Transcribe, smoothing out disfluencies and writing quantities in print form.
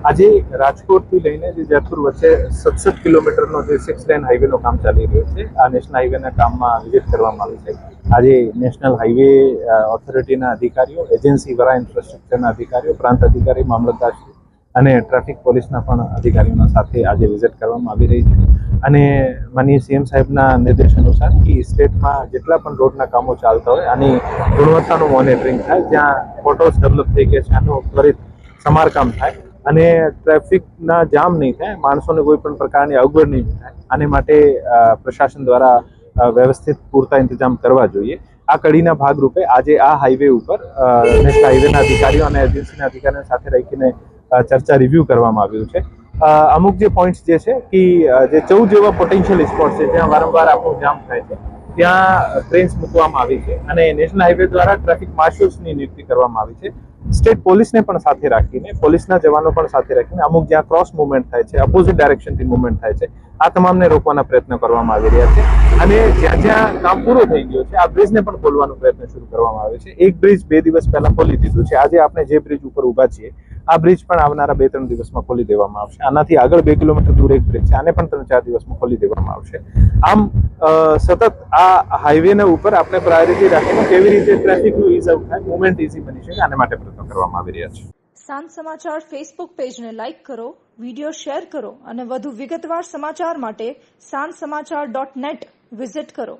આજે રાજકોટથી લઈને જે જયપુર વચ્ચે 67 કિલોમીટરનો જે 6 લેન હાઈવેનું કામ ચાલી રહ્યું છે, આ નેશનલ હાઈવેના કામમાં વિઝિટ કરવામાં આવી છે. આજે નેશનલ હાઈવે ઓથોરિટીના અધિકારીઓ, એજન્સી દ્વારા ઇન્ફ્રાસ્ટ્રક્ચરના અધિકારીઓ, પ્રાંત અધિકારી, મામલતદાર અને ટ્રાફિક પોલીસના પણ અધિકારીઓના સાથે આજે વિઝિટ કરવામાં આવી રહી છે. અને માનનીય સીએમ સાહેબના નિર્દેશ અનુસાર કે સ્ટેટમાં જેટલા પણ રોડના કામો ચાલતા હોય આની ગુણવત્તાનું મોનિટરિંગ થાય, જ્યાં ફોટોસ ડેવલપ થઈ ગયા છે આનું ત્વરિત સમારકામ થાય અને ટ્રાફિકના જામ નહીં થાય, માણસોને કોઈ પણ પ્રકારની અગવડ નહીં થાય. આને માટે પ્રશાસન દ્વારા વ્યવસ્થિત પૂરતા ઇંતજામ કરવા જોઈએ. આ કડીના ભાગરૂપે આજે આ હાઈવે ઉપર નેશનલ હાઈવેના અધિકારીઓ અને એજન્સીના અધિકારીઓ સાથે રહીને ચર્ચા રિવ્યુ કરવામાં આવ્યું છે. અમુક જે પોઈન્ટ્સ જે છે કે જે 14 જેવા પોટેન્શિયલ સ્પોટ છે જ્યાં વારંવાર આપણું જામ થાય છે, ત્યાં ટ્રેન્સ મૂકવામાં આવી છે અને નેશનલ હાઈવે દ્વારા ટ્રાફિક માર્શલ્સની નિયુક્તિ કરવામાં આવી છે. સ્ટેટ પોલીસને પણ સાથે રાખીને, પોલીસના જવાનો પણ સાથે રાખીને અમુક જ્યાં ક્રોસ મુવમેન્ટ થાય છે, અપોઝિટ ડાયરેક્શનથી મુવમેન્ટ થાય છે, આ તમામને રોકવાના પ્રયત્ન કરવામાં આવી રહ્યા છે. અને જ્યાં જ્યાં કામ પૂરું થઈ ગયું છે આ બ્રિજને પણ ખોલવાનો પ્રયત્ન શરૂ કરવામાં આવે છે. એક બ્રિજ 2 દિવસ પહેલા ખોલી દીધું છે. આજે આપણે જે બ્રિજ ઉપર ઊભા છીએ આ બ્રિજ પણ આવનારા 2-3 દિવસમાં ખોલી દેવામાં આવશે. આનાથી આગળ 2 કિલોમીટર દૂર એક બ્રિજ છે, આને પણ 3-4 દિવસમાં ખોલી દેવામાં આવશે. આમ સતત આ હાઈવેના ઉપર આપણે પ્રાયોરિટી રાખીને કેવી રીતે ટ્રાફિકનું ઇઝ આઉટ થાય, મુવમેન્ટ ઇઝી બની શકે, આને માટે પ્રયત્નો કરવામાં આવી રહ્યા છે. સાંજ સમાચાર ફેસબુક પેજને લાઇક કરો, વિડીયો શેર કરો અને વધુ વિગતવાર સમાચાર માટે sanssamachar.net વિઝિટ કરો.